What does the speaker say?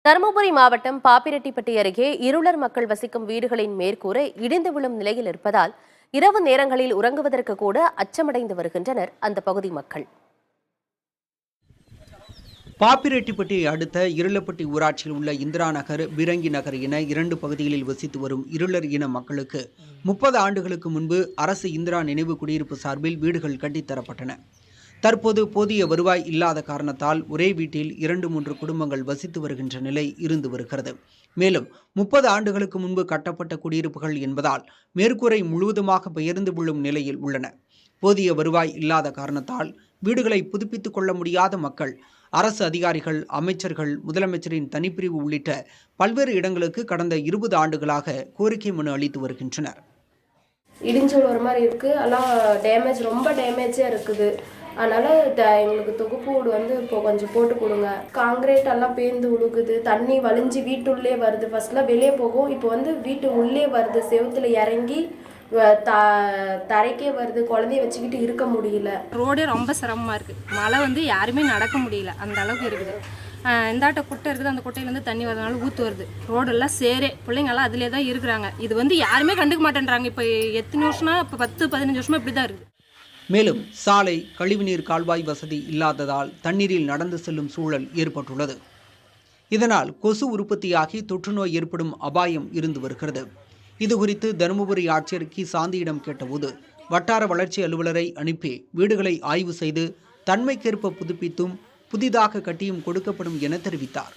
தருமபுரி மாவட்டம் பாப்பிரெட்டிப்பட்டி அருகே இருளர் மக்கள் வசிக்கும் வீடுகளின் மேற்கூரை இடிந்து விழும் நிலையில் இருப்பதால் இரவு நேரங்களில் உறங்குவதற்கு கூட அச்சமடைந்து வருகின்றனர் அந்த பகுதி மக்கள். பாப்பிரெட்டிப்பட்டியை அடுத்த இருளப்பட்டி ஊராட்சியில் உள்ள இந்திரா நகர், பீரங்கி நகர் என 2 பகுதிகளில் வசித்து வரும் இருளர் இன மக்களுக்கு 30 ஆண்டுகளுக்கு முன்பு அரசு இந்திரா நினைவு குடியிருப்பு சார்பில் வீடுகள் கட்டித்தரப்பட்டன. தற்போது போதிய வருவாய் இல்லாத காரணத்தால் ஒரே வீட்டில் 2-3 குடும்பங்கள் வசித்து வருகின்ற நிலை இருந்து வருகிறது. மேலும் 30 ஆண்டுகளுக்கு முன்பு கட்டப்பட்ட குடியிருப்புகள் என்பதால் மேற்கூரை முழுவதுமாக பெயர்ந்து விழும் நிலையில் உள்ளன. போதிய வருவாய் இல்லாத காரணத்தால் வீடுகளை புதுப்பித்துக் கொள்ள முடியாத மக்கள் அரசு அதிகாரிகள், அமைச்சர்கள், முதலமைச்சரின் தனிப்பிரிவு உள்ளிட்ட பல்வேறு இடங்களுக்கு கடந்த 20 ஆண்டுகளாக கோரிக்கை மனு அளித்து வருகின்றனர். இடிஞ்சு ஒரு மாதிரி இருக்கு, எல்லாம் டேமேஜ், ரொம்ப டேமேஜா இருக்குது. அதனால எங்களுக்கு தொகுப்பு வீடு இப்போ கொஞ்சம் போட்டு கொடுங்க. காங்கிரீட் எல்லாம் பேர்ந்து உழுகுது, தண்ணி வலிஞ்சு வீட்டுள்ளே வருது. ஃபர்ஸ்ட்லாம் வெளியே போகும், இப்போ வீட்டு உள்ளே வருது, செவுத்துல இறங்கி தரைக்கே வருது. குழந்தைய வச்சுக்கிட்டு இருக்க முடியல. ரோடே ரொம்ப சிரமமாக இருக்குது. மழை யாருமே நடக்க முடியல, அந்த அளவுக்கு இருக்குது. இந்தாட்ட குட்டை இருக்குது, அந்த குட்டையிலேருந்து தண்ணி வரதுனால ஊற்று வருது. ரோடெல்லாம் சேரே, பிள்ளைங்கெல்லாம் அதிலே தான் இருக்கிறாங்க. இது யாருமே கண்டுக்க மாட்டேன்றாங்க. இப்போ எத்தனை வருஷம்னா, இப்போ 10-15 வருஷமாக இப்படி தான் இருக்குது. மேலும் சாலை, கழிவுநீர் கால்வாய் வசதி இல்லாததால் தண்ணீரில் நடந்து செல்லும் சூழல் ஏற்பட்டுள்ளது. இதனால் கொசு உற்பத்தியாகி தொற்றுநோய் ஏற்படும் அபாயம் இருந்து வருகிறது. இதுகுறித்து தருமபுரி ஆட்சியர் கி. சாந்தியிடம் கேட்டபோது, வட்டார வளர்ச்சி அலுவலரை அனுப்பி வீடுகளை ஆய்வு செய்து தன்மைக்கேற்ப புதுப்பித்தும் புதிதாக கட்டியும் கொடுக்கப்படும் என தெரிவித்தார்.